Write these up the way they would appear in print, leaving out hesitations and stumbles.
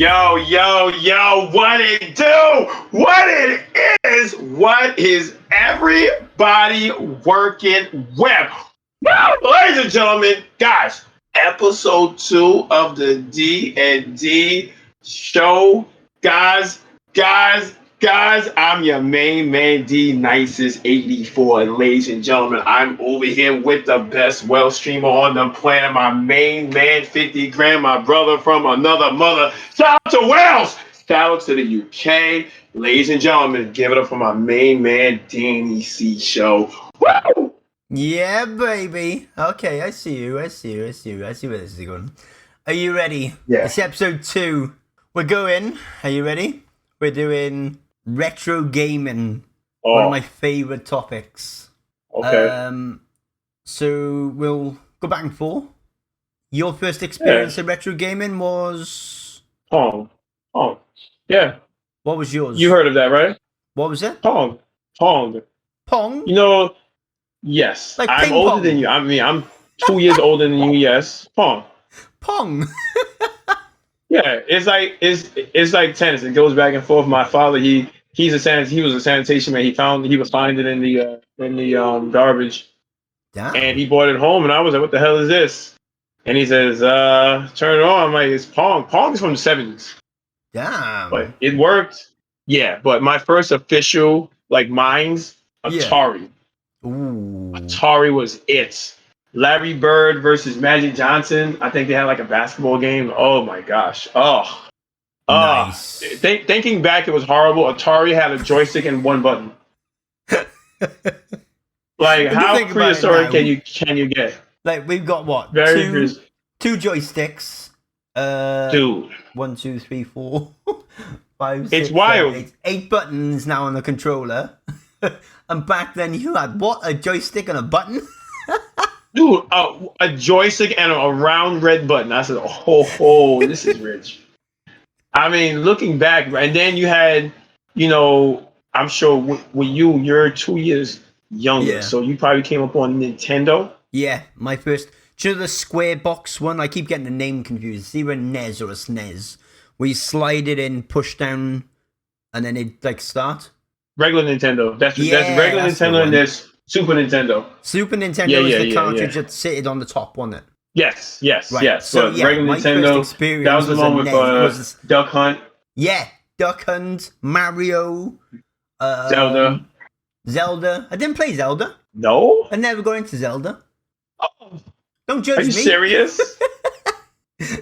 Yo, what it do? What is everybody working with? Woo! Ladies and gentlemen, guys, episode 2 of the D&D show. Guys, I'm your main man, Dnicest 84. And ladies and gentlemen, I'm over here with the best well streamer on the planet, my main man, 50 grand, my brother from another mother. Shout out to Wales! Shout out to the UK. Ladies and gentlemen, give it up for my main man, Danny C. Show. Woo! Yeah, baby. Okay, I see you. I see where this is going. Are you ready? Yeah. It's episode 2. We're going. Are you ready? We're doing retro gaming. One of my favorite topics. Okay. So we'll go back and forth. Your first experience in retro gaming was PONG. Yeah. What was yours? You heard of that, right? What was it? PONG. Pong? You know, yes. Like I'm older than you. I mean, I'm 2 years older than you. Yes. Pong. Yeah, it's like tennis. It goes back and forth. My father, he was a sanitation man. He would find it in the garbage. Damn. And he brought it home, and I was like, "What the hell is this?" And he says, "Turn it on." I'm like, "It's Pong. Pong is from the '70s." Damn. But it worked. Yeah, but my first official mine's Atari. Yeah. Ooh. Atari was it. Larry Bird versus Magic Johnson. I think they had like a basketball game. Oh my gosh. Oh. Nice. Thinking back, it was horrible. Atari had a joystick and one button. Like, how prehistoric can you get? Like, we've got what? Two joysticks. Dude. 1, 2, 3, 4, 5, 6, It's wild. 7, 8 buttons now on the controller. And back then you had what? A joystick and a button? Dude, a joystick and a round red button. I said, oh, this is rich. I mean, looking back, and then you had, I'm sure with you're 2 years younger, so you probably came up on Nintendo. Yeah, my first. Do you know the square box one? I keep getting the name confused. It's either a NES or a SNES, where you slide it in, push down, and then it start. Regular Nintendo. That's regular Nintendo, and there's Super Nintendo. Super Nintendo is the cartridge that sitted on the top, wasn't it? Yes. Right. So, regular Nintendo, that was the one with Duck Hunt. Yeah, Duck Hunt, Mario, Zelda. I didn't play Zelda. No? I never got into Zelda. Oh. Don't judge me. Are you serious?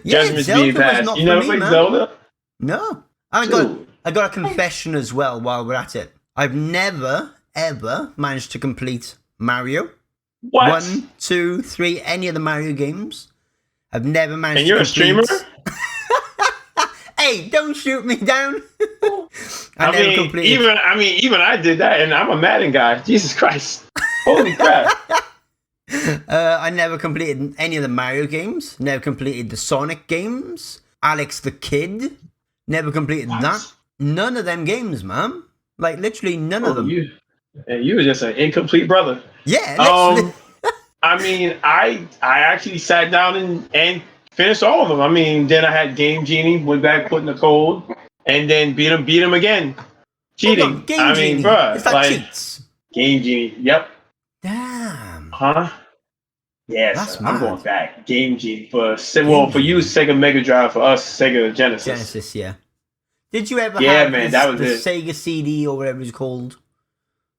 Judgment's Zelda being passed. was You never played Zelda? No. I got a confession as well while we're at it. I've never, ever managed to complete Mario. What? 1, 2, 3, any of the Mario games. I've never managed to complete. And you're a streamer? Hey, don't shoot me down. I never completed. Even I did that, and I'm a Madden guy. Jesus Christ. Holy crap. I never completed any of the Mario games. Never completed the Sonic games. Alex the Kid. Never completed that. None of them games, man. Like, literally none of them. You were just an incomplete brother. Yeah, literally. I actually sat down and finished all of them. Then I had Game Genie, went back, put in the code, and then beat him again. Cheating. Game Genie. Bruh, is that cheats? Game Genie, yep. Damn. Huh? Yes, that's I'm mad. going back. Game Genie for you, Sega Mega Drive, for us, Sega Genesis. Yeah. Did you ever have the it. Sega CD or whatever it's called?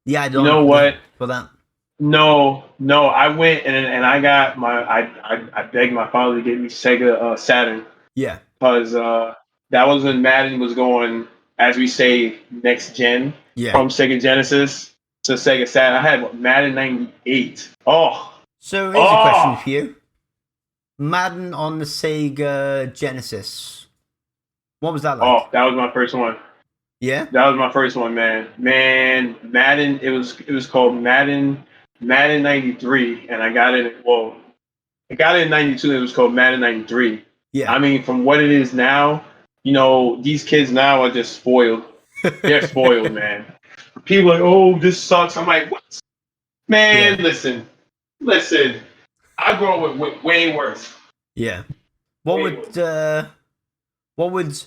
The add-on. You know what? For that? No. I went and I got I begged my father to get me Sega Saturn. Yeah. Because that was when Madden was going, as we say, next gen. Yeah. From Sega Genesis to Sega Saturn. I had Madden 98. Oh. So here's a question for you. Madden on the Sega Genesis. What was that like? Oh, that was my first one. Yeah? That was my first one, man. Madden, it was called Madden 93, and I got it in 92, it was called Madden 93. Yeah. From what it is now, these kids now are just spoiled. They're spoiled, man. People are like, oh, this sucks. I'm like, what? Man, listen. I grew up with way worse. Yeah. What would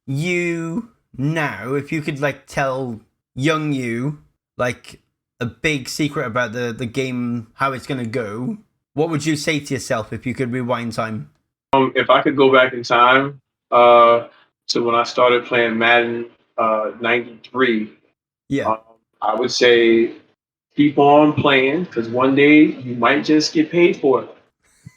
you now, if you could like tell young you like a big secret about the game, how it's gonna go, what would you say to yourself if you could rewind time? If I could go back in time to when I started playing Madden '93, Yeah, um, I would say keep on playing because one day you might just get paid for it.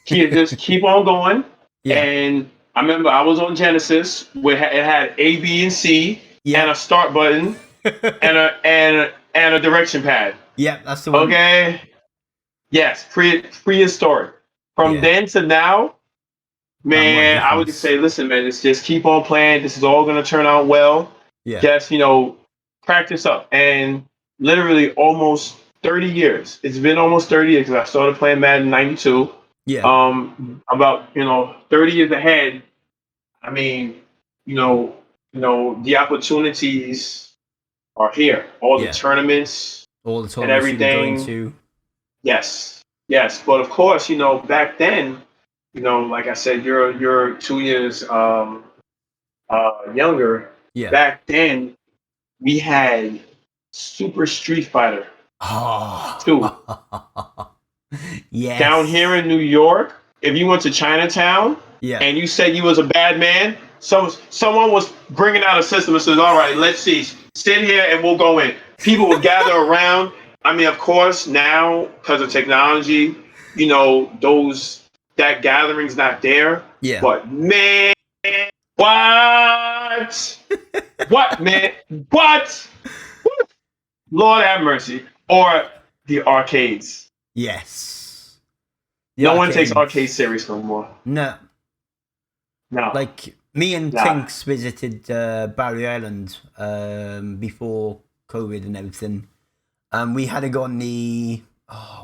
Just keep on going. yeah, And I remember I was on Genesis where it had A, B, and C and yeah, a start button and a direction pad. yeah. That's the one. Okay. Yes, prehistoric. From Yeah, then to now, man, what a man, I would just difference. say, listen, man, just keep on playing. This is all gonna turn out well. Yeah, Just practice up. And literally almost 30 years. It's been almost 30 years because I started playing Madden '92. yeah, About 30 years ahead. I mean, the opportunities are here. All the yeah. tournaments All the and tournaments you could go everything. into. Yes, yes. But of course, back then, like I said, you're 2 years younger. Yeah. Back then, we had Super Street Fighter 2. Oh. Down here Yes. in New York, if you went to Chinatown Yeah. and you said you was a bad man, someone was bringing out a system and says, "All right, let's see, sit here and we'll go in." People would gather around. I mean, of course, now because of technology, those that gathering's not there. Yeah. But man, what? What man? What? Lord have mercy. Or the arcades. Yes. The No one takes arcade arcades. serious no more. No. No. Like me and Nah. Tinks visited Barry Island before COVID and everything. We had to go on the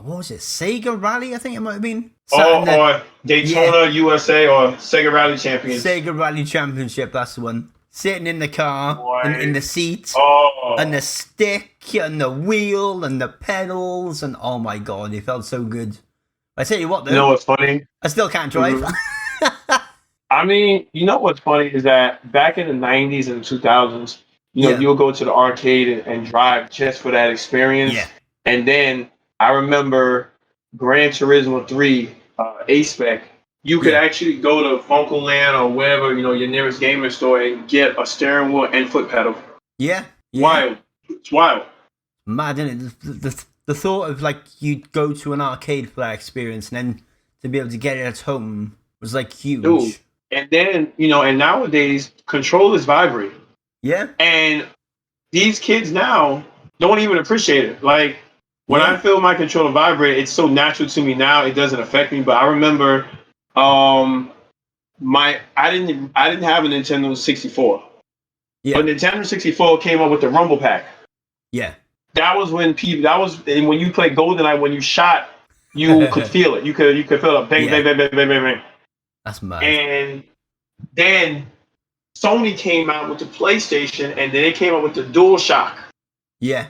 what was it? Sega Rally, I think it might have been. Or Daytona USA or Sega Rally Champions. Sega Rally Championship, that's the one. Sitting in the car, in the seat, Oh. and the stick, and the wheel, and the pedals, and oh my god, it felt so good. I tell you what, though, You know what's funny? I still can't drive. I mean, you know what's funny is that back in the '90s and 2000s, Yeah. you'll go to the arcade and drive just for that experience. Yeah. And then I remember Gran Turismo 3 A-Spec. You could Yeah. actually go to Funkoland or wherever, your nearest gamer store and get a steering wheel and foot pedal. Yeah. Wild. It's wild. Mad, isn't it? The thought of like you'd go to an arcade for that experience and then to be able to get it at home was like huge. Dude. And then, and nowadays, controllers vibrate. Yeah. And these kids now don't even appreciate it. Like, when I feel my controller vibrate, it's so natural to me now, it doesn't affect me. But I remember I didn't have a Nintendo 64. Yeah. But Nintendo 64 came up with the Rumble Pack. Yeah. That was when and when you played GoldenEye, when you shot, you could feel it. You could feel it. Bang, Yeah. bang, bang, bang, bang, bang, bang. That's mad. And then Sony came out with the PlayStation, and then they came out with the DualShock. Yeah.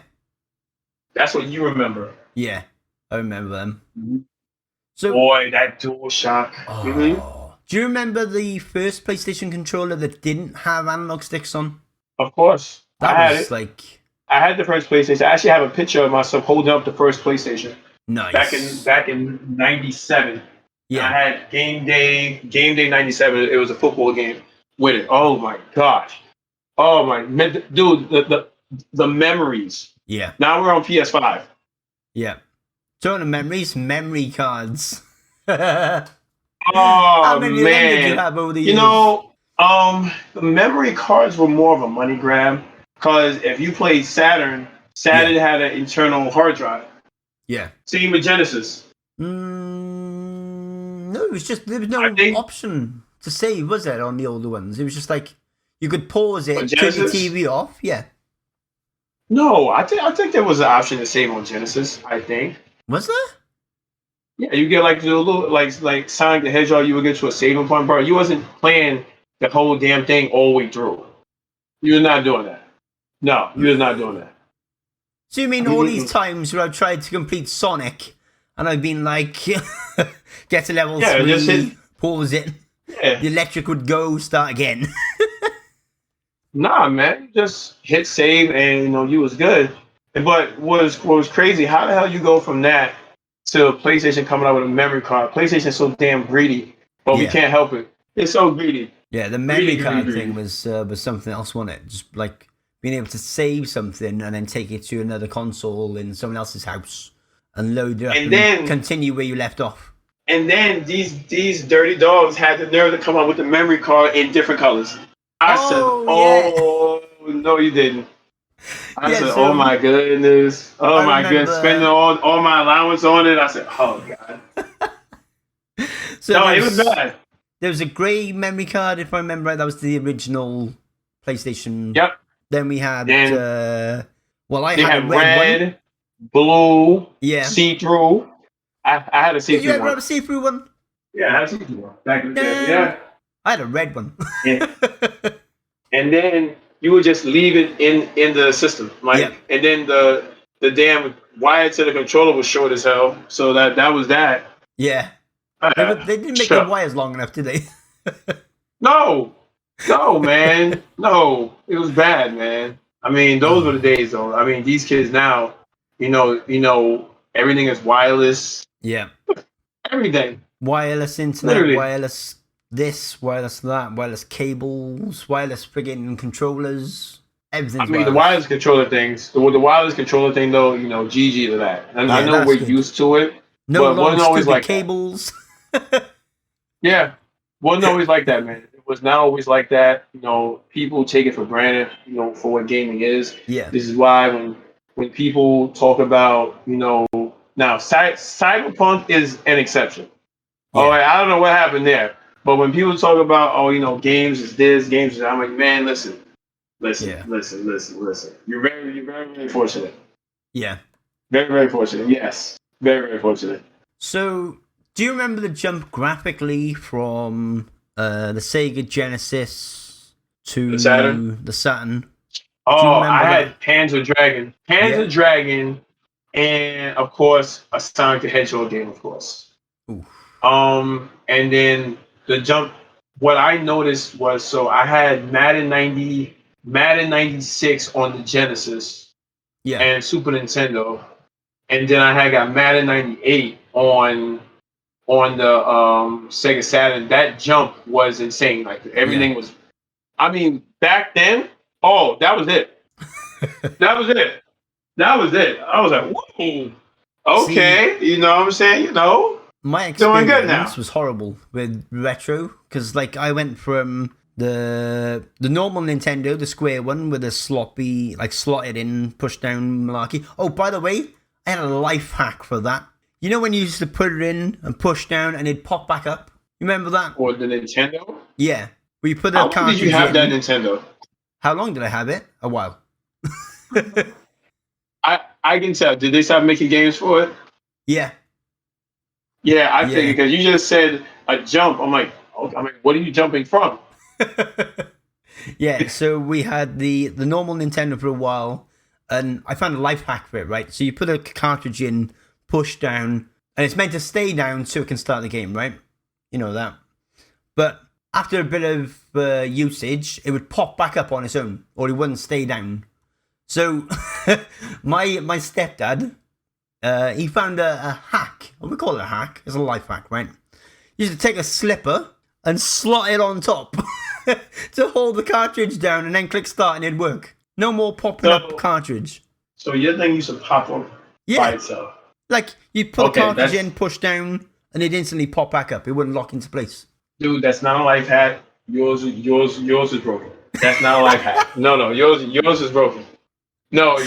That's what you remember. Yeah. I remember them. Mm-hmm. So, Boy, that DualShock. do you remember the first PlayStation controller that didn't have analog sticks on? Of course. That was like I had the first PlayStation. I actually have a picture of myself holding up the first PlayStation. nice. Back in '97. Yeah. I had Game Day '97. It was a football game with it. Oh my gosh. Oh my dude, the memories. Yeah. Now we're on PS5. Yeah. Talking of memories, memory cards. Oh How many of them did you man. have over the years? The memory cards were more of a money grab because if you played Saturn had an internal hard drive. Yeah. Same with Genesis. No, it was just there was no option to save, was there, on the older ones? It was just like you could pause it, turn your TV off. Yeah. No, I think there was an option to save on Genesis. I think. Was there? Yeah, you get like the little like Sonic the Hedgehog. You would get to a saving point, bro. You wasn't playing the whole damn thing all the way through. You were not doing that. No, you was not doing that. So you mean all these times where I've tried to complete Sonic and I've been like, get to level 3, just hit. pause it, Yeah. the electric would go, start again. Nah, man, just hit save and you was good. But what was crazy? How the hell you go from that to PlayStation coming out with a memory card? PlayStation's so damn greedy, but we Yeah. can't help it. It's so greedy, Yeah, the greedy, memory greedy, card thing greedy. was something else, wasn't it? Just like being able to save something and then take it to another console in someone else's house and load it up And and then continue where you left off. these dirty dogs had the nerve to come up with the memory card in different colors. I said, Oh yeah, "Oh no, you didn't." I yeah. said, "Oh So my goodness, oh I my goodness," spending remember. all my allowance on it. I said, "Oh god, So no, it was bad." there was a grey memory card, if I remember right. That was the original PlayStation. Yep. Then we had. Then Well, I they had a had red one. red, blue, Yeah. see through. I had a see Did you through ever have one. a see-through one? Yeah, I had a see through one back in the day. Damn. Yeah. I had a red one. And, and then you would just leave it in the system, like, Yep. and then the damn wire to the controller was short as hell. So that was that. Yeah. They didn't make the Sure. wires long enough, did they? No, no, man, no. It was bad, man. I mean, those were the days, though. I mean, these kids now, everything is wireless. Yeah. Everything, Wireless internet, literally. wireless this, wireless that, wireless cables, wireless friggin' controllers. Everything's I mean, the wireless. wireless controller things. The wireless controller thing, though, GG to that. And Yeah, I know that's we're good. used to it, No but it long wasn't always stupid like that. cables. Yeah, wasn't always like that, man. It was not always like that. People take it for granted, for what gaming is. Yeah. This is why when people talk about, now Cyberpunk is an exception. Yeah. All right, I don't know what happened there, but when people talk about, games is this, games is that, I'm like, man, listen, Yeah. listen. You're very fortunate. Yeah. Very, very fortunate. Yes, very, very fortunate. So, do you remember the jump graphically from the Sega Genesis to The Saturn? the Saturn? Oh, remember I that? had Panzer Dragon, and of course a Sonic the Hedgehog game, of course. Ooh. And then the jump. What I noticed was, so I had Madden 90, Madden 96 on the Genesis Yeah. and Super Nintendo, and then I had got Madden 98 on the Sega Saturn. That jump was insane. Like everything was. I mean, back then, oh, that was it. That was it. That was it. I was like, whoa. Okay, you know what I'm saying? My Doing good now. experience was horrible with retro because, like, I went from the normal Nintendo, the square one with a sloppy, like, slotted in, push down malarkey. Oh, by the way, I had a life hack for that. You know when you used to put it in and push down and it'd pop back up? You remember that? Or the Nintendo? Yeah. Where you put a How long cartridge did you have in. that Nintendo? How long did I have it? A while. I can tell. Did they stop making games for it? Yeah. Yeah, I figured because you just said a jump. I'm like, what are you jumping from? Yeah, so we had the normal Nintendo for a while, and I found a life hack for it, right? So you put a cartridge in, push down, and it's meant to stay down so it can start the game, right? You know that. But after a bit of usage, it would pop back up on its own, or it wouldn't stay down. So my stepdad, he found a hack. What we call it a hack. It's a life hack, right? You used to take a slipper and slot it on top to hold the cartridge down and then click start and it'd work. No more popping up cartridge. So your thing used to pop up by itself. Like, you put the cartridge that's- in, push down, and it'd instantly pop back up. It wouldn't lock into place. Dude, that's not a life hack. Yours is broken. That's not a life hack. No, yours is broken. No,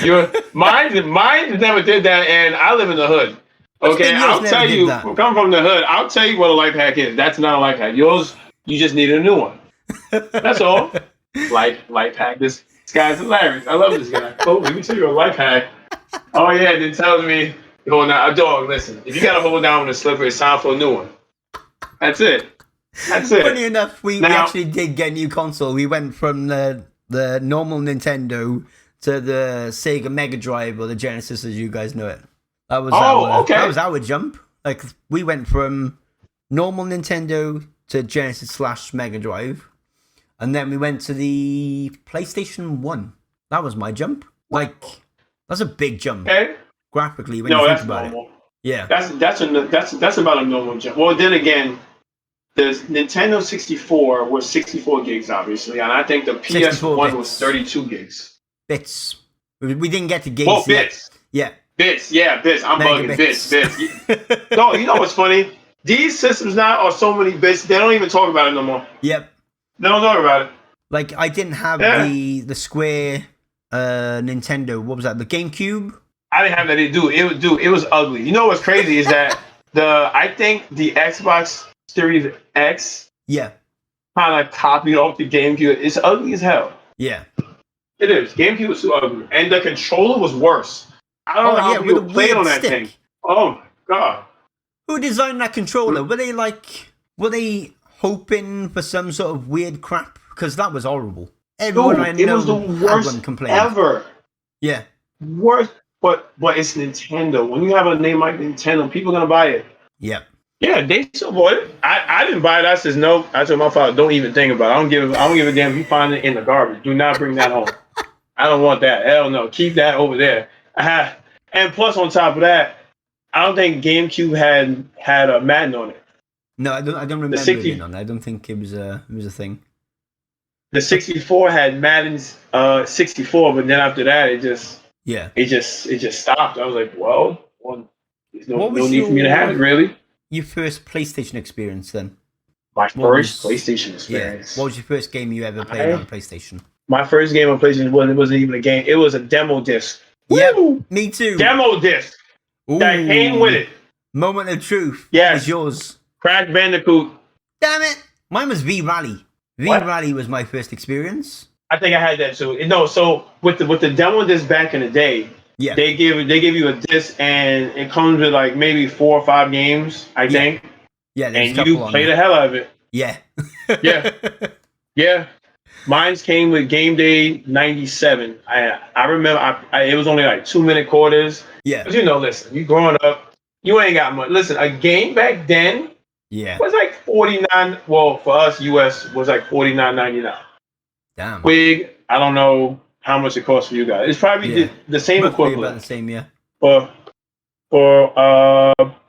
mine never did that, and I live in the hood. Okay, I'll tell you, come from the hood. I'll tell you what a life hack is. That's not a life hack. Yours, you just need a new one. That's all. Life hack. This guy's hilarious. I love this guy. Oh, let me tell you a life hack. Oh yeah, then tells me, a dog. Listen, if you gotta hold down with a slipper, it's time for a new one. That's it. Funny enough, we actually did get a new console. We went from the normal Nintendo to the Sega Mega Drive, or the Genesis as you guys know it. That was that was our jump. Like, we went from normal Nintendo to Genesis / Mega Drive. And then we went to the PlayStation 1. That was my jump. Like, that's a big jump. Okay. Graphically, when you think about normal. it. Yeah. That's about a normal jump. Well, then again, the Nintendo 64 was 64 gigs, obviously, and I think the PS1 was 32 gigs. Bits. We didn't get to gigs Well, yet. bits. Yeah. Bits, yeah, bits. I'm Mega bugging. Bits. No, you know what's funny? These systems now are so many bits, they don't even talk about it no more. Yep. They don't talk about it. Like, I didn't have the square Nintendo. What was that? The GameCube? I didn't have that. It was ugly. You know what's crazy is that I think the Xbox Series X kind of copied off the GameCube. It's ugly as hell. Yeah. It is. GameCube was too ugly. And the controller was worse. I don't know how people played on that thing. Oh my god. Who designed that controller? Were they hoping for some sort of weird crap? Because that was horrible. Everyone I know it was the worst ever. Yeah. Worst, but it's Nintendo. When you have a name like Nintendo, people are gonna buy it. Yeah. Yeah, they support it. I didn't buy it. I said no. I told my father, don't even think about it. I don't give a damn if you find it in the garbage. Do not bring that home. I don't want that. Hell no. Keep that over there. And plus, on top of that, I don't think GameCube had a Madden on it. No, I don't remember it being on. I don't think it was a thing. The 64 had Madden's 64, but then after that, it just stopped. I was like, well, there's no need for me to have it, really. Your first PlayStation experience, then? My first PlayStation experience. Yeah. What was your first game you ever played on PlayStation? My first game on PlayStation wasn't even a game. It was a demo disc. Yeah, me too. Demo disc. Ooh. That came with it. Moment of truth. Yes. It was yours. Crash Bandicoot. Damn it. Mine was V-Rally. V-Rally was my first experience. I think I had that too. No, so with the demo disc back in the day, they give you a disc and it comes with like maybe 4 or 5 games, I think. Yeah, and you play the hell out of it. Yeah. Yeah. Mine's came with Game Day 97. I remember it was only like 2-minute quarters. Yeah. But listen, you growing up, you ain't got much. Listen, a game back then was like $49. Well, for us, US was like $49.99. Damn. Wig, I don't know how much it costs for you guys. It's probably the same equivalent. About the same, yeah. Well,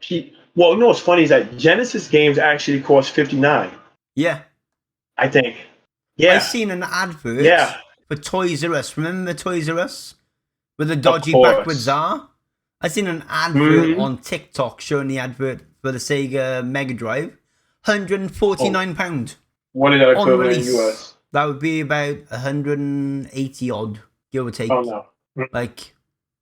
you know what's funny is that Genesis games actually cost $59. Yeah. I think. Yeah. I seen an advert for Toys R Us. Remember Toys R Us? With the dodgy backwards R? I seen an advert on TikTok showing the advert for the Sega Mega Drive. £149. What is that equivalent in US? That would be about 180 odd, give or take. Oh no. Like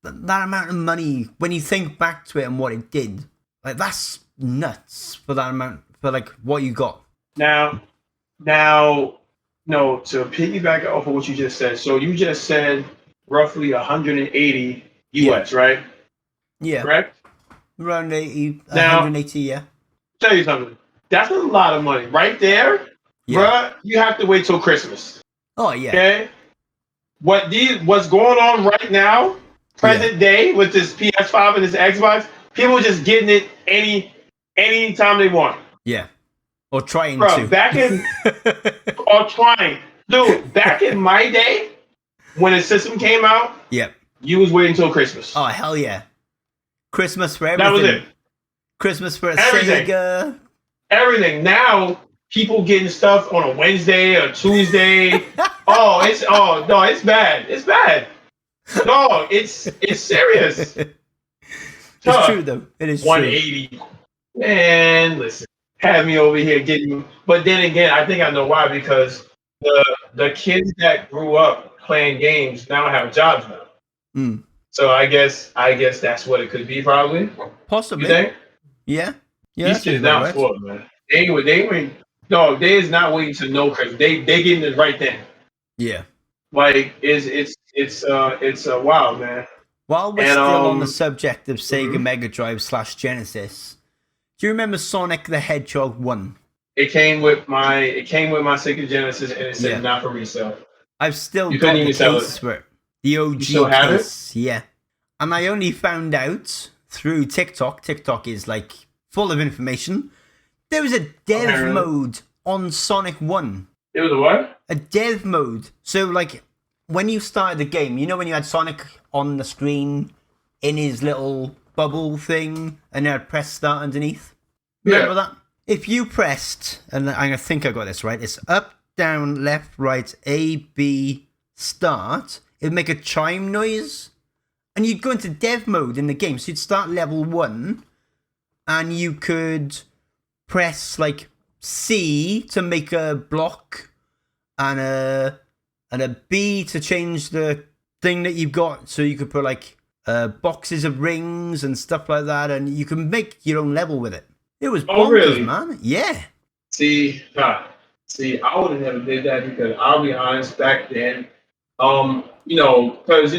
that amount of money, when you think back to it and what it did, like that's nuts for that amount, for like what you got. Now, no, to piggyback off of what you just said. So you just said roughly 180 US, right? Yeah. Correct? Around 180, yeah. Tell you something. That's a lot of money. Right there, bruh, you have to wait till Christmas. Oh, yeah. Okay? What's going on right now, present day, with this PS5 and this Xbox, people just getting it any time they want. Yeah. Or trying to. Or trying. Dude, back in my day, when the system came out, you was waiting until Christmas. Oh, hell yeah. Christmas for everything. That was it. Christmas for a Sega. Everything. Now, people getting stuff on a Wednesday or Tuesday. It's bad. It's bad. No, it's serious. It's true, though. It is 180. true. Man, listen. Have me over here getting you. But then again, I think I know why, because the kids that grew up playing games now have jobs now. So I guess that's what it could be, probably. Possibly. You think? Yeah. These kids now spoiled, man. They is not waiting to know Christmas. They getting it right then. Yeah. Like it's wild, man. While we're still on the subject of Sega Mega Drive / Genesis, do you remember Sonic the Hedgehog 1? It came with my Sega Genesis, and it said not for resale. I've still got the case for it. The OG case, yeah. And I only found out through TikTok. TikTok is like full of information. There was a dev mode on Sonic 1. There was a what? a dev mode. So, like, when you started the game, you know when you had Sonic on the screen in his little bubble thing, and you had press start underneath? Remember that? If you pressed, and I think I got this right, it's up, down, left, right, A, B, start, it'd make a chime noise, and you'd go into dev mode in the game. So you'd start level 1, and you could press, like, C to make a block, and a B to change the thing that you've got, so you could put, like, boxes of rings and stuff like that, and you can make your own level with it. It was bonkers, really? man. Yeah. See, I would have never did that because I'll be honest, back then, because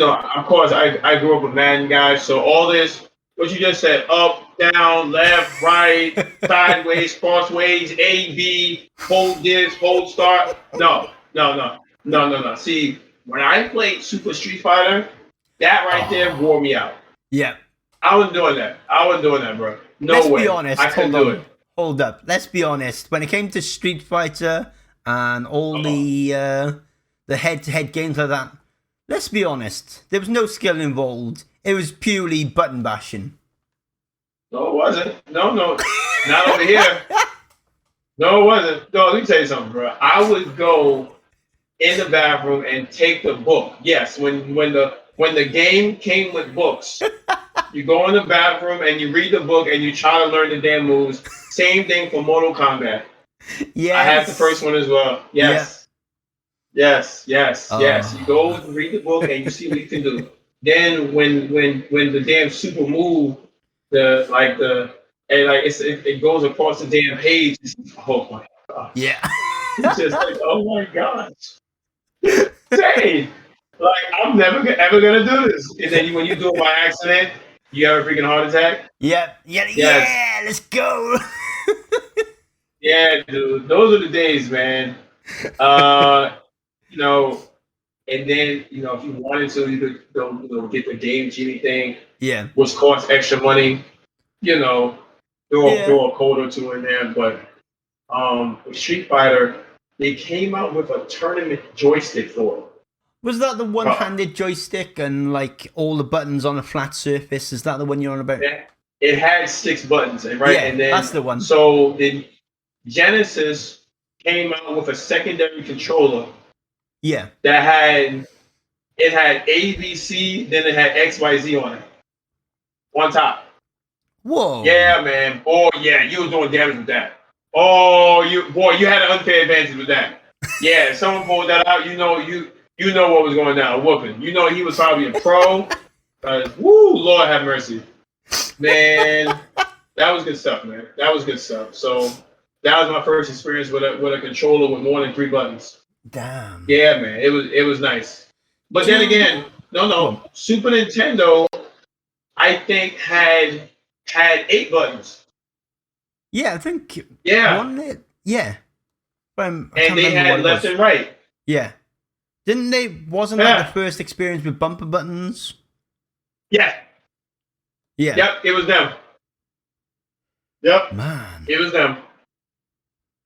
of course, I grew up a Madden guy, so all this, what you just said, up, down, left, right, sideways, crossways, A, B, hold this, hold start. No. See, when I played Super Street Fighter, that right there wore me out. Yeah. I wasn't doing that, bro. No Let's way. be honest. I couldn't do it. Hold up. Let's be honest. When it came to Street Fighter and all the head-to-head games like that, let's be honest. There was no skill involved. It was purely button bashing. No, it wasn't. No, not over here. No, it wasn't. No, let me tell you something, bro. I would go in the bathroom and take the book. Yes, when the game came with books, you go in the bathroom and you read the book and you try to learn the damn moves. Same thing for Mortal Kombat. Yes. I had the first one as well. Yes. Yeah. Yes. You go and read the book and you see what you can do. Then when the damn super move, it goes across the damn page. Oh my gosh. Yeah. It's just like, oh my gosh. Dang. Like, I'm never ever gonna do this. And then when you do it by accident, you have a freaking heart attack. Yeah. Let's go. Yeah, dude. Those are the days, man. And then if you wanted to, you could go get the Game Genie thing. Yeah. Which costs extra money. Throw a code or two in there. But with Street Fighter, they came out with a tournament joystick for it. Was that the one-handed joystick and like all the buttons on a flat surface? Is that the one you're on about? Yeah. It had 6 buttons, right? Yeah, and then, that's the one. So then Genesis came out with a secondary controller. Yeah. That had ABC, then it had XYZ on it. On top. Whoa. Yeah, man. Oh yeah, you were doing damage with that. Oh, you had an unfair advantage with that. Yeah, someone pulled that out. You know what was going down. A whooping. He was probably a pro. Lord have mercy. Man, that was good stuff, man. That was good stuff. So that was my first experience with a controller with more than 3 buttons. Damn. Yeah, man. It was nice. But then again, no. Super Nintendo, I think had 8 buttons. Yeah, I think. Yeah. Yeah. And they had left and right. Yeah. Didn't they? Wasn't that the first experience with bumper buttons? Yeah. Yeah. Yep, it was them. Yep. Man. It was them.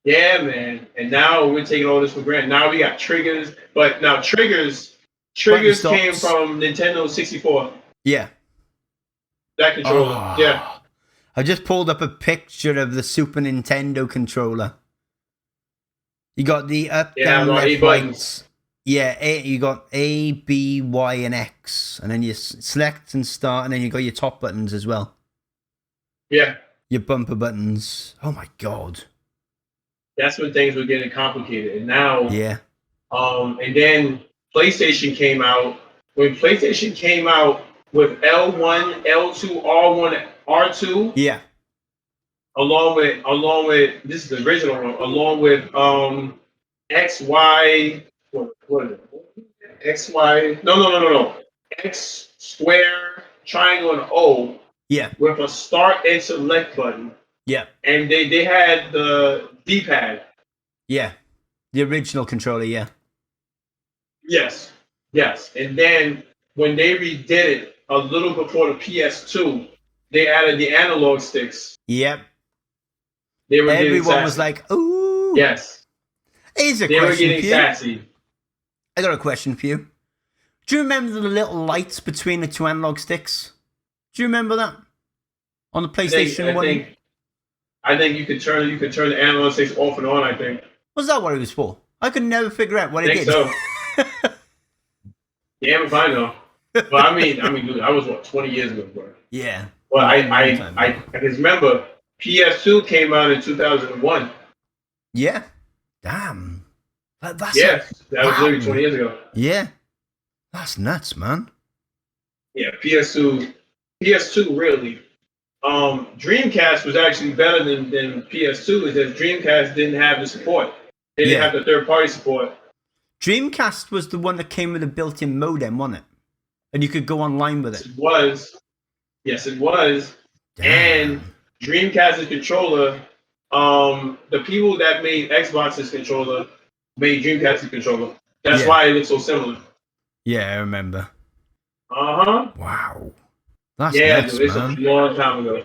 Yeah, man. And now we're taking all this for granted. Now we got triggers, but now triggers came from Nintendo 64. Yeah. That controller. Yeah. I just pulled up a picture of the Super Nintendo controller. You got the up, down, left, right. Yeah, you got A, B, Y, and X. And then you select and start, and then you got your top buttons as well. Yeah. Your bumper buttons. Oh my God. That's when things were getting complicated. And now, yeah. And then PlayStation came out. When PlayStation came out with L1, L2, R1, R2. Yeah. Along with this is the original one. Along with X, Y. What is it? X, Y. No. X, square, triangle, and O. Yeah. With a start and select button. Yeah. And they had the D-pad. Yeah. The original controller, yeah. Yes. And then when they redid it a little before the PS2, they added the analog sticks. Yep. Everyone was like, ooh. Yes. Here's a They were question getting for you. sassy. I got a question for you. Do you remember the little lights between the two analog sticks? Do you remember that on the PlayStation 1? I think you could turn the analog sticks off and on. I think. Was that what it was for? I could never figure out what I it think did. so. Damn if I know. But I mean, dude, that was what 20 years ago, bro. Yeah. Well, Long I just remember PS2 came out in 2001. Yeah. Damn. That's Yes, that was literally wow. 20 years ago. Yeah. That's nuts, man. Yeah, PS2 really. Dreamcast was actually better than PS2 because Dreamcast didn't have the support. They didn't have the third party support. Dreamcast was the one that came with a built-in modem, wasn't it? And you could go online with it. It was. Yes, it was. Damn. And Dreamcast's controller, the people that made Xbox's controller made Dreamcast's controller. That's why it looks so similar. Yeah, I remember. Wow. That's nuts, dude, it's man. a long time ago.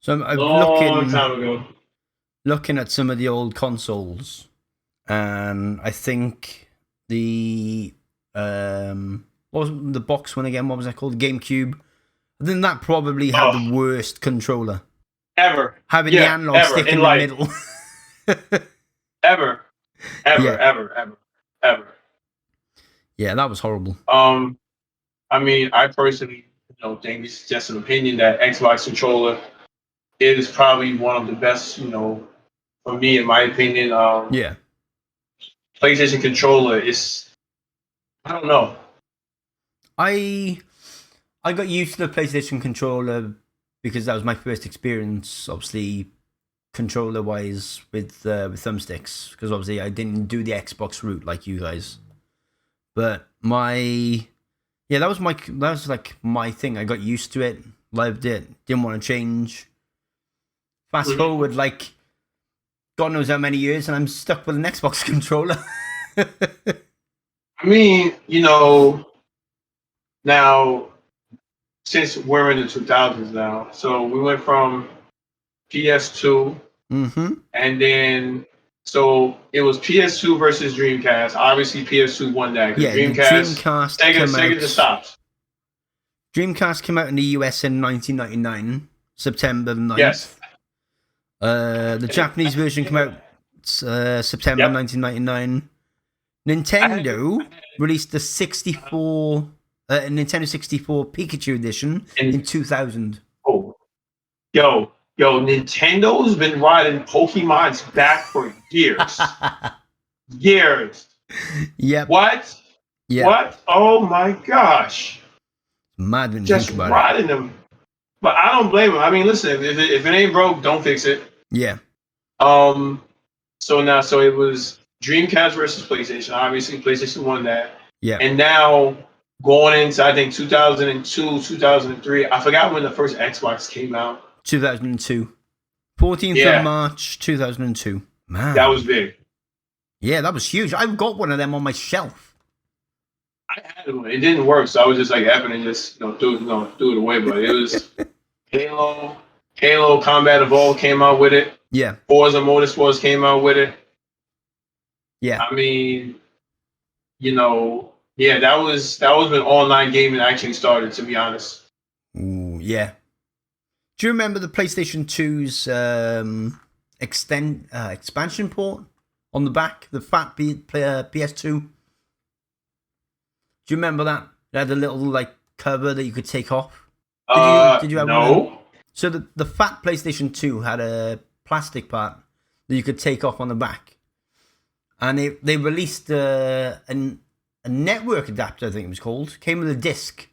So I'm looking at some of the old consoles, and I think the what was the box one again? What was that called? GameCube. I think that probably had the worst controller ever. Having the analog stick in the middle. ever. Yeah, that was horrible. I mean, I personally think this is just an opinion that Xbox controller is probably one of the best, for me, in my opinion. PlayStation controller is, I don't know. I got used to the PlayStation controller because that was my first experience, obviously, controller-wise with thumbsticks. Because obviously I didn't do the Xbox route like you guys. But that was like my thing. I got used to it, loved it, didn't want to change. Fast forward, like, God knows how many years, and I'm stuck with an Xbox controller. I mean, now, since we're in the 2000s now, so we went from PS2, and then, so it was PS2 versus Dreamcast. Obviously, PS2 won that. Yeah, Dreamcast Sega just stopped. Dreamcast came out in the US in 1999, September 9th. Yes. The Japanese version came out September 1999. Nintendo released the Nintendo 64 Pikachu edition in 2000. Oh, yo, Nintendo's been riding Pokemon's back for years. Years. Yep. What? Yep. What? Oh my gosh. Mad when you just think about riding them. But I don't blame them. I mean, listen, if it ain't broke, don't fix it. Yeah. So it was Dreamcast versus PlayStation. Obviously, PlayStation won that. Yeah. And now going into, I think, 2002, 2003. I forgot when the first Xbox came out. 2002. 14th of March, 2002. Man. That was big. Yeah, that was huge. I've got one of them on my shelf. I had one. It didn't work, so I was just like effing and just threw it away. But it was Halo Combat Evolved came out with it. Yeah. Forza Motorsports came out with it. Yeah. I mean, that was when online gaming actually started, to be honest. Ooh, yeah. Do you remember the PlayStation 2's expansion port on the back, the fat PS2? Do you remember that? It had a little cover that you could take off. Did you have no. one? So the fat PlayStation 2 had a plastic part that you could take off on the back, and they released a network adapter, I think it was called. Came with a disc.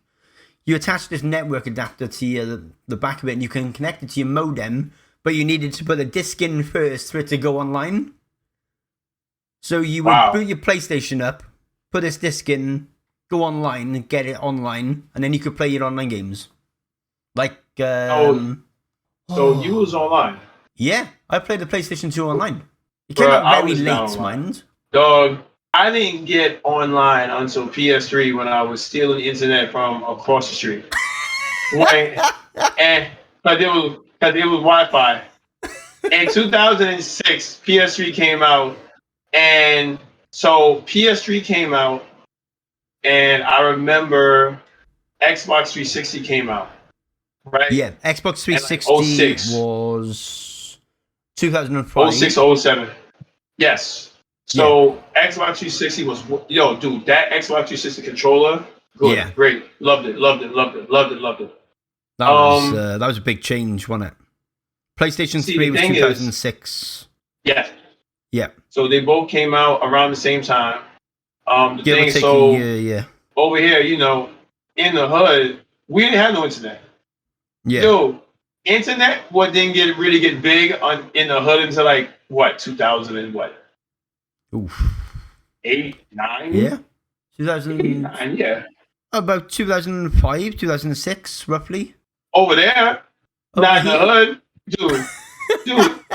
You attach this network adapter to the back of it, and you can connect it to your modem, but you needed to put a disc in first for it to go online. So you would boot your PlayStation up, put this disc in, go online, get it online, and then you could play your online games. So you was online? Yeah, I played the PlayStation 2 online. It came out very late, mind. Dog, I didn't get online until PS3 when I was stealing the internet from across the street. and because it was Wi-Fi. In 2006, PS3 came out, And so PS3 came out, and I remember Xbox 360 came out, right? Yeah, Xbox And like 360 '06, was 2005. '06, '07. Yes. Yeah, So Xbox 360 was, yo, dude, that Xbox 360 controller, good, yeah. great, loved it, loved it, loved it, loved it, loved it. That was a big change, wasn't it? PlayStation See, 3 the was thing is, 2006. yeah. Yeah, So they both came out around the same time. The give or thing is, take a so year. Yeah, over here, in the hood, we didn't have no internet. yeah. Yo, internet what didn't really get big in the hood until like what 2000 and what Oof. 8 9 Yeah, 8 2000. 9 yeah About 2005, 2006, roughly. over there Over not in the here. hood, dude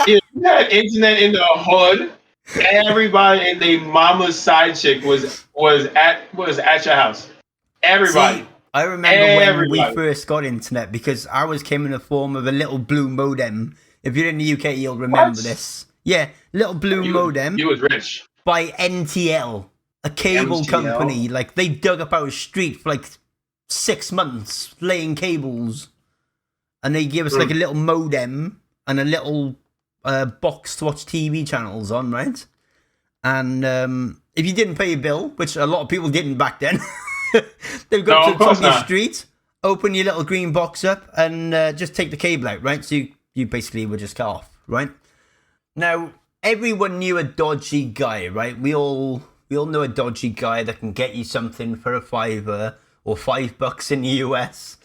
if you had internet in the hood, everybody and their mama's side chick was at your house. Everybody. See, I remember when we Everybody. first got internet because ours came in the form of a little blue modem. If you're in the UK, you'll remember What? this. Yeah, little blue modem You was rich. by NTL, a cable MTL. company. Like, they dug up our street for like 6 months laying cables. And they gave us like a little modem and a little box to watch TV channels on, right? And if you didn't pay your bill, which a lot of people didn't back then, they'd go to the top of your street, open your little green box up, and just take the cable out, right? So you basically were just cut off, right? Now, everyone knew a dodgy guy, right? We all know a dodgy guy that can get you something for a $5 or $5 in the US.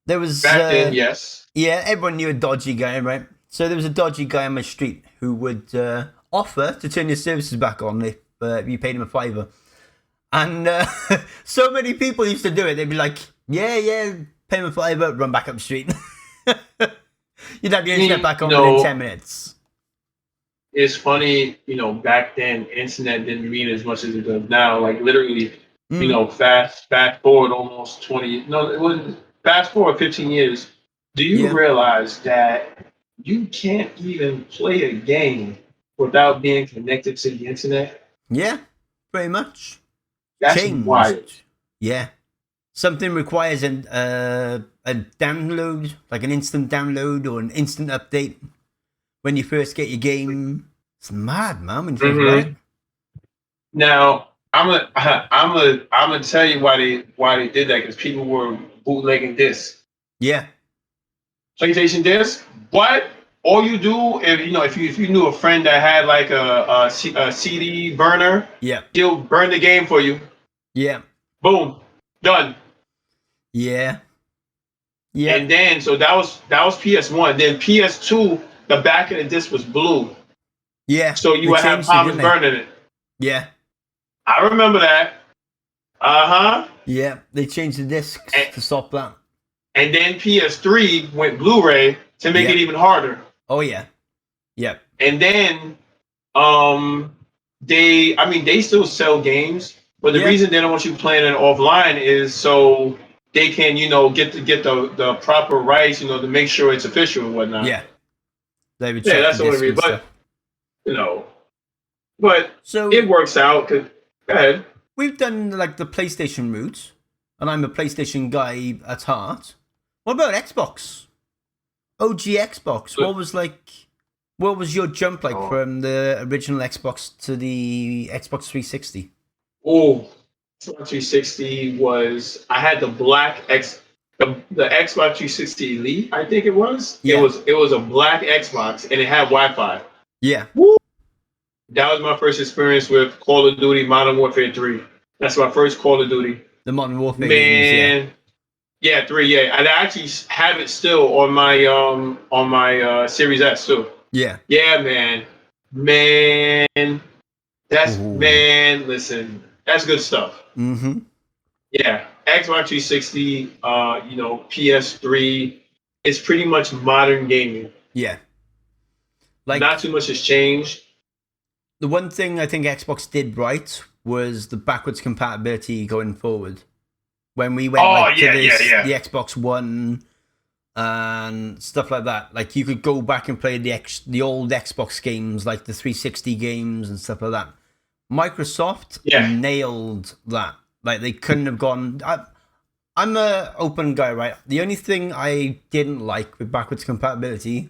There was Back then, yes. Yeah, everyone knew a dodgy guy, right? So there was a dodgy guy on my street who would offer to turn your services back on if you paid him a $5. And so many people used to do it. They'd be like, yeah, pay him a $5, run back up the street. You'd have your internet back on within 10 minutes. It's funny, back then, internet didn't mean as much as it does now. Like, literally, fast forward almost 20, no, it wasn't, fast forward 15 years. Do you realize that you can't even play a game without being connected to the internet? Yeah, pretty much. That's Changed. wild. Yeah. Something requires a download, like an instant download or an instant update when you first get your game. It's mad, man. When you think about it. Now, I'm gonna tell you why they did that, because people were bootlegging discs. Yeah. PlayStation disc. What? All you do, if you knew a friend that had like a CD burner, he'll burn the game for you. Yeah. Boom. Done. Yeah. Yeah. And then so that was PS1. Then PS2, the back of the disc was blue. Yeah. So you would have problems burning it. Yeah. I remember that. Yeah. They changed the discs to stop that. And then PS3 went Blu-ray to make it even harder. Oh yeah. Yeah. And then they still sell games, but the reason they don't want you playing it offline is so they can, get the proper rights, to make sure it's official and whatnot. Yeah. They would that's the only reason. But it works out. Go ahead. We've done like the PlayStation route, and I'm a PlayStation guy at heart. What about Xbox? OG Xbox. What was your jump like from the original Xbox to the Xbox 360? Oh, 360 was, I had the black the Xbox 360 Elite, I think it was. Yeah. It was a black Xbox and it had Wi-Fi. Yeah. Woo! That was my first experience with Call of Duty Modern Warfare 3. That's my first Call of Duty. The Modern Warfare games, yeah, 3, yeah. And I actually have it still on my Series S too. Yeah. Yeah, man. Listen, that's good stuff. Mm-hmm. Yeah. Xbox 360, PS3, it's pretty much modern gaming. Yeah. Not too much has changed. The one thing I think Xbox did right was the backwards compatibility going forward. When we went the Xbox One and stuff like that. Like you could go back and play the old Xbox games, like the 360 games and stuff like that. Microsoft nailed that. Like they couldn't have gone. I'm a open guy, right? The only thing I didn't like with backwards compatibility,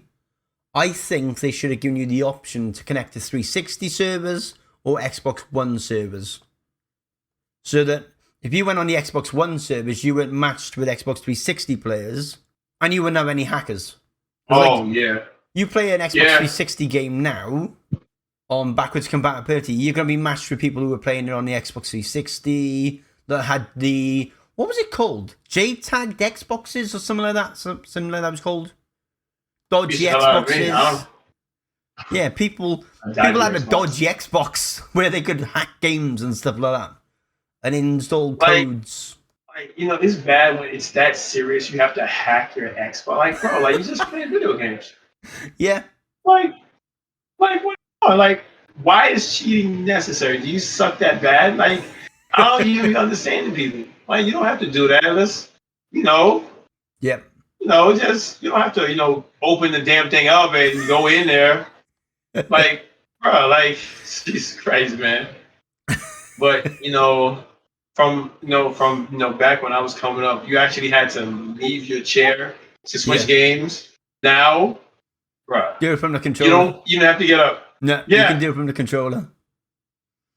I think they should have given you the option to connect to 360 servers or Xbox One servers, so that if you went on the Xbox One servers, you weren't matched with Xbox 360 players, and you wouldn't have any hackers. You play an Xbox 360 game now on backwards compatibility, you're going to be matched with people who were playing it on the Xbox 360 that had the, what was it called? J-tagged Xboxes or something like that? Something like that was called? Dodgy Xboxes. Yeah, people had a dodgy Xbox where they could hack games and stuff like that and install codes. Like, it's bad when it's that serious. You have to hack your Xbox. Like, bro, like you just play video games. Yeah. Like what? Like, why is cheating necessary? Do you suck that bad? Like, I don't even understand people. Like, you don't have to do that unless, Yep. Just you don't have to, open the damn thing up and go in there. Like, bro, like, Jesus Christ, man. But from back when I was coming up, you actually had to leave your chair to switch games. Now, bro, do it from the controller. You don't even have to get up. No, you can do it from the controller.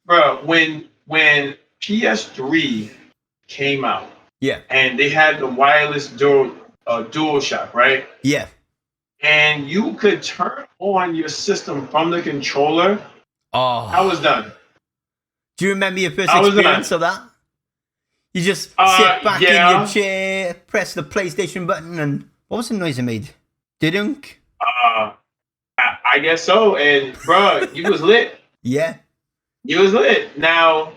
Bro, when PS3 came out, and they had the wireless DualShock, right? Yeah. And you could turn on your system from the controller. Oh, I was done. Do you remember your first experience of that? You just sit back in your chair, press the PlayStation button, and what was the noise it made? Didunk? I guess so. And bro, you was lit. Yeah. You was lit. Now,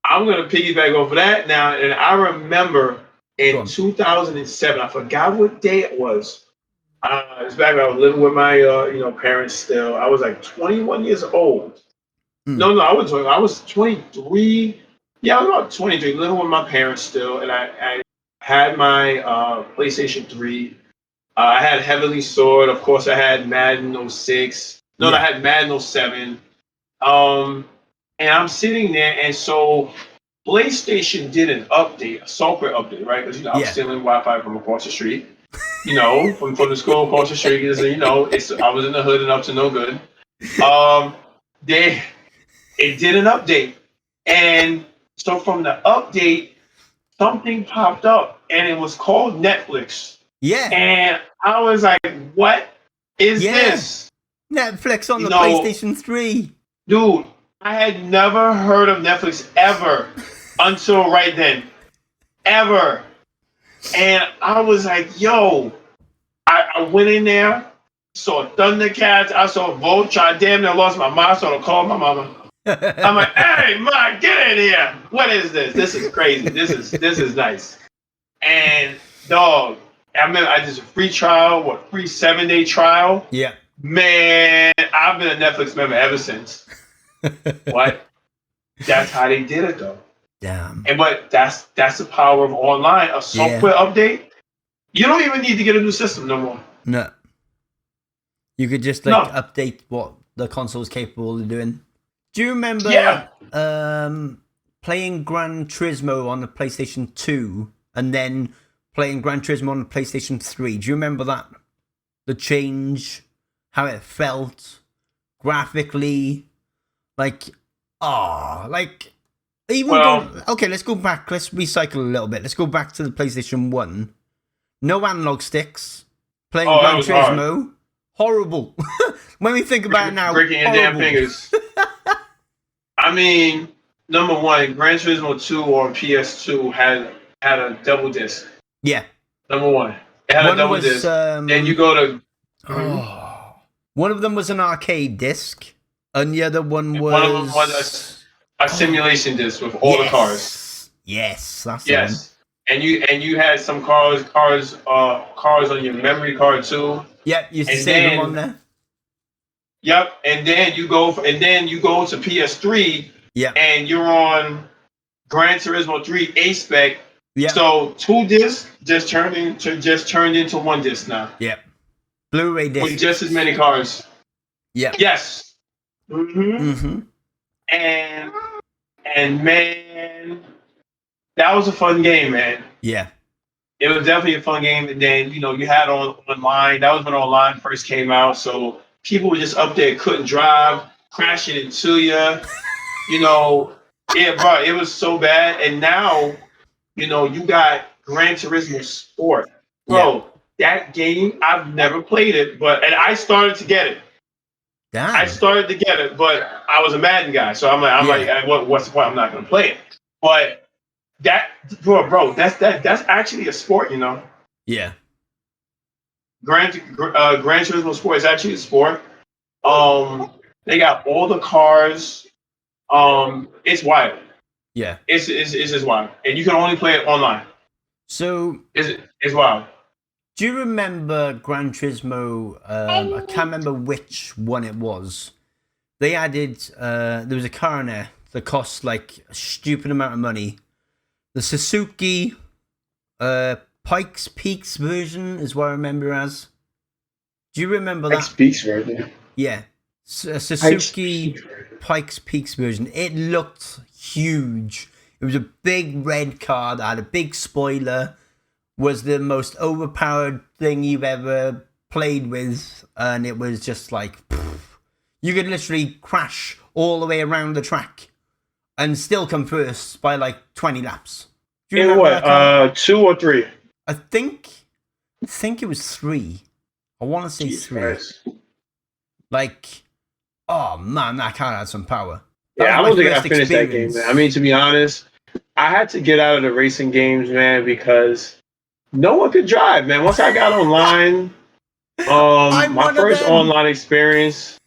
I'm gonna piggyback off of that now, and I remember in 2007, I forgot what day it was. It was back when I was living with my parents still. I was like 21 years old. No, I was 23. Yeah, I was about 23, living with my parents still, and I had my PlayStation 3. I had Heavenly Sword. Of course, I had Madden 06. No, I had Madden 07. And I'm sitting there, and so PlayStation did an update, a software update, right? Because I was stealing Wi-Fi from across the street. From the school across the street. Because I was in the hood and up to no good. It did an update, and so from the update, something popped up, and it was called Netflix. Yeah. And I was like, what is this? Netflix on the PlayStation 3. Dude, I had never heard of Netflix ever until right then. Ever. And I was like, yo, I went in there, saw Thundercats, I saw Vulture, I damn near lost my mind, so I called my mama. I'm like, hey, Ma, get in here. What is this? This is crazy. This is nice. And dog, I remember I did a free trial, free 7-day trial. Yeah. Man, I've been a Netflix member ever since. What? That's how they did it though. Damn. But that's the power of online. A software update. You don't even need to get a new system no more. No. You could just update what the console is capable of doing. Do you remember playing Gran Turismo on the PlayStation 2 and then playing Gran Turismo on the PlayStation 3? Do you remember that? The change, how it felt, graphically, okay, let's go back. Let's recycle a little bit. Let's go back to the PlayStation 1. No analog sticks. Playing Gran Turismo. Horrible. When we think about it now, breaking your damn fingers. I mean, number one, Gran Turismo 2 on PS2 had a double disc. Yeah. Number one. It had a double disc. Then you go to... One of them was an arcade disc, and the other one was... One of them was a simulation disc with all the cars. Yes, that's the one. And you had some cars on your memory card too. Yep, you save them on there. Yep, and then you go to PS3. Yeah, and you're on Gran Turismo 3 A-Spec. Yeah. So 2 discs just turned into 1 disc now Yeah. Blu-ray with discs. just as many cars. Yeah. Yes. hmm Mm-hmm. And and man, that was a fun game, man. Yeah. It was definitely a fun game. And then you had online. That was when online first came out. So people were just up there, couldn't drive, crashing into you. You know, yeah, bro, it was so bad. And now, you got Gran Turismo Sport, Yeah. bro. That game, I've never played it, and I started to get it. I Damn. started to get it, but I was a Madden guy, so I'm like, what's the point? I'm not gonna play it. But that, bro, that's actually a sport, Yeah. Gran Turismo Sport is actually a sport. They got all the cars. It's wild. Yeah. It's just wild, and you can only play it online. So, It's wild. do you remember Gran Turismo? I can't remember which one it was. They added. There was a car in there that cost like a stupid amount of money. The Suzuki Pikes Peaks version is what I remember as. Do you remember that? Speaks version. Yeah. Suzuki Pikes Peaks version. It looked huge. It was a big red car that had a big spoiler. Was the most overpowered thing you've ever played with. And it was just like... you could literally crash all the way around the track. And still come first by like 20 laps. Do you In remember what? that car? 2 or 3? I think it was 3. I want to say 3. Christ. Like, oh man, that car had some power. Yeah, I was don't my think I first finished that game, experience. man. I mean, to be honest, I had to get out of the racing games, man, because no one could drive, man. Once I got online, I'm my one of first them. online experience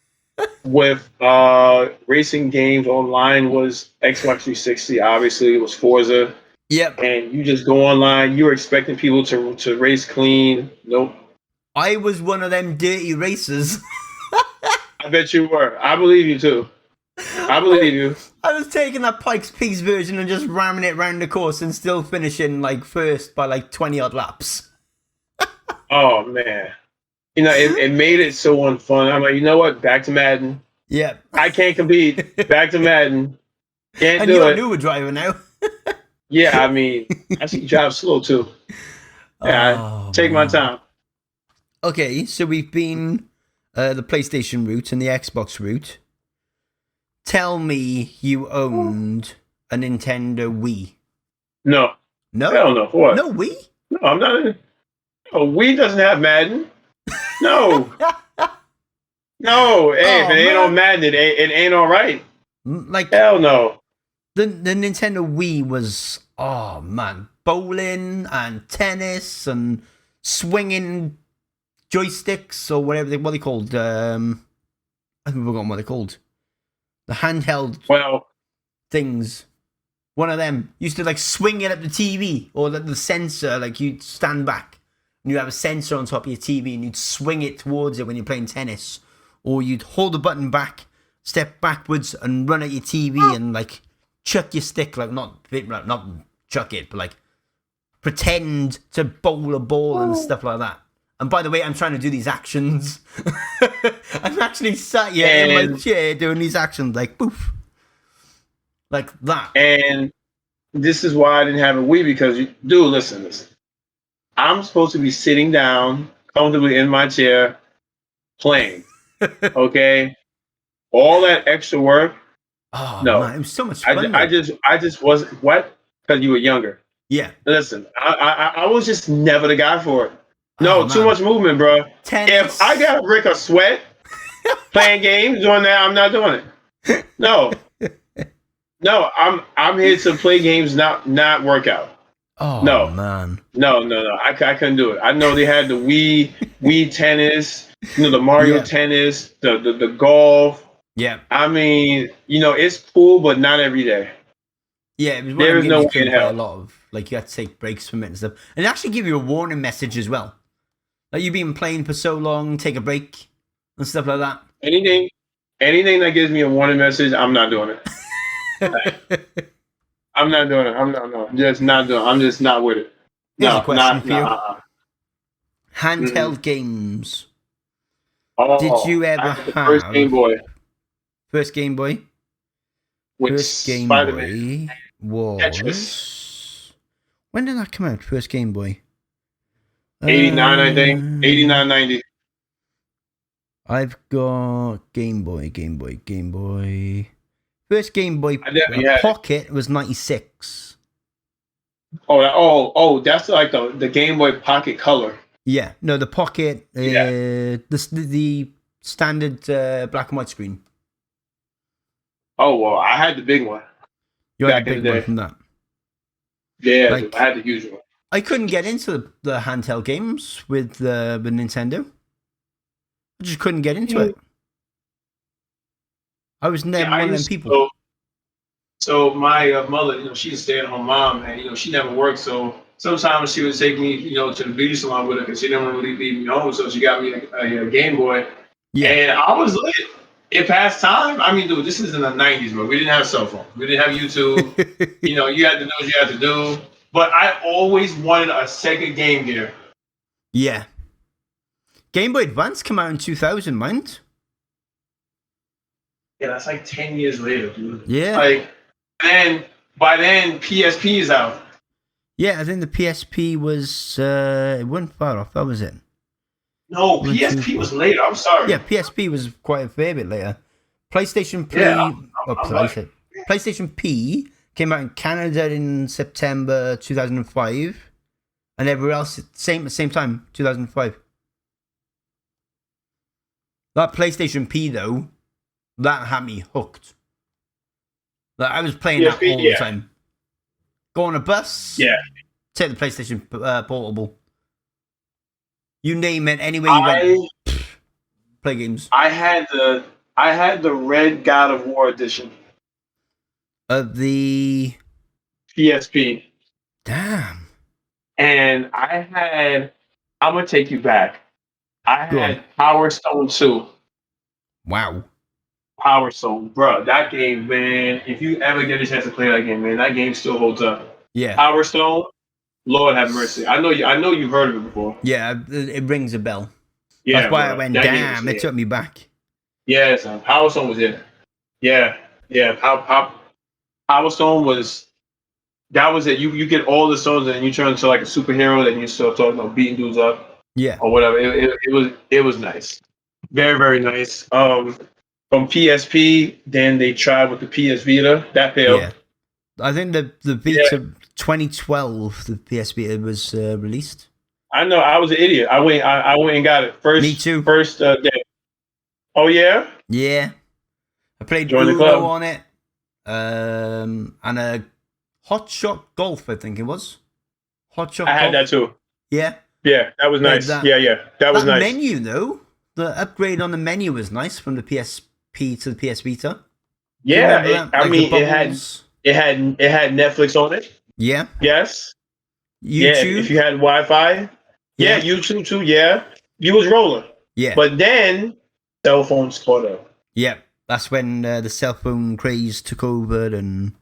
with racing games online was Xbox 360. Obviously, it was Forza. Yep. And you just go online. You were expecting people to race clean. Nope. I was one of them dirty racers. I bet you were. I believe you too. I believe you. I was taking that Pikes Peaks version and just ramming it round the course and still finishing like first by like 20 odd laps. Oh man. It made it so unfun. I'm like, you know what? Back to Madden. Yeah. I can't compete. Back to Madden. Can't And do you're it. an Uber driver now. Yeah, I mean, I see you drive slow too. Yeah, take my time. Okay, so we've been the PlayStation route and the Xbox route. Tell me you owned a Nintendo Wii. No. No? Hell no. What? No Wii? No, I'm not. No, Wii doesn't have Madden. No. No. Hey, if it ain't on Madden, it ain't all right. Like, hell no. The Nintendo Wii was, oh man, bowling and tennis and swinging joysticks or whatever what they called. I've forgotten what they're called. The handheld things. One of them used to like swing it at the TV or the sensor. Like you'd stand back and you have a sensor on top of your TV and you'd swing it towards it when you're playing tennis, or you'd hold the button back, step backwards and run at your TV and like chuck your stick, like not chuck it, but like pretend to bowl a ball and stuff like that. And by the way, I'm trying to do these actions. I'm actually sat here in my chair doing these actions, like poof, like that. And this is why I didn't have a Wii, because listen. I'm supposed to be sitting down comfortably in my chair playing. Okay, all that extra work. Oh no, man, it was so much fun. I just wasn't. What? Because you were younger. Yeah. Listen, I was just never the guy for it. No, too much movement, bro. Tennis. If I gotta break a sweat playing games doing that, I'm not doing it. No, I'm here to play games, not work out. Oh no, man, no. I couldn't do it. I know they had the Wii tennis, the Mario tennis, the golf. Yeah. I mean, it's cool, but not every day. Yeah, it was there is no way in hell. A lot of like you had to take breaks from it and stuff, and it actually give you a warning message as well. Like you've been playing for so long, take a break and stuff like that. Anything that gives me a warning message, I'm not doing it. I'm not doing it. I'm not. No, just not doing. I'm just not with it. Here's a No, question not. for No. you: Mm-mm. handheld games. Did Oh, you I ever had the first Game have Boy first Game Boy? with First Game Spider-Man, Boy Tetris, was when did that come out? First Game Boy. 89, I think. 89, 90. I've got Game Boy, Game Boy, Game Boy. First Game Boy I definitely had it. Pocket was 96. That's like the Game Boy Pocket Color. Yeah, no, the Pocket, Yeah. the standard black and white screen. Oh well, I had the big one You had back the in big the one day. from that. Yeah, Like, I had the huge one. I couldn't get into the handheld games with Nintendo. I just couldn't get into it. I was never Yeah, I one of them used people. to. So my mother, she's a stay-at-home mom, and she never worked. So sometimes she would take me, to the beauty salon with her because she didn't want to leave me home. So she got me a Game Boy, Yeah. and I was lit. It passed time. I mean, dude, this is in the '90s, bro. We didn't have cell phones. We didn't have YouTube. You had to do what you had to do. But I always wanted a Sega Game Gear. Yeah. Game Boy Advance came out in 2000, mind. Yeah, that's like 10 years later, dude. Yeah. Like, and by then, PSP is out. Yeah, I think the PSP was, it wasn't far off, that was it. No, PSP was later. I'm sorry. Yeah, PSP was quite a fair bit later. PlayStation P, PlayStation P came out in Canada in September 2005, and everywhere else same time, 2005. That PlayStation P though, that had me hooked. Like I was playing that all the time. Go on a bus. Yeah. Take the PlayStation Portable. You name it, anywhere you went. Play games. I had the Red God of War edition Of the PSP. Damn. And I'm gonna take you back. I had Power Stone 2. Wow. Power Stone, bro. That game, man. If you ever get a chance to play that game, man, that game still holds up. Yeah. Power Stone, Lord have mercy. I know you've heard of it before. Yeah, it rings a bell. Yeah, that's why bro. I went, that damn, it took me back. Yes, Power Stone was it. Yeah. Power Stone that was it. You get all the stones and you turn into like a superhero, then you start talking about beating dudes up. Yeah. Or whatever. It was nice. Very, very nice. From PSP, then they tried with the PS Vita. That failed. Yeah. I think the Vita 2012, the PS Vita was released. I know. I was an idiot. I went and got it first. Me too. First day. Oh yeah. Yeah. I played Join the Uno club on it, and a Hot Shot Golf. I think it was. Hot Shot. I had that too. Yeah. Yeah, that was nice. Yeah, that was nice. Menu though, the upgrade on the menu was nice from the PSP to the PS Vita. Yeah, it had Netflix on it. Yeah. Yes. YouTube. Yeah, if you had Wi-Fi. Yeah, YouTube too. Yeah, you was rolling. Yeah. But then cell phones caught up. Yeah, that's when the cell phone craze took over and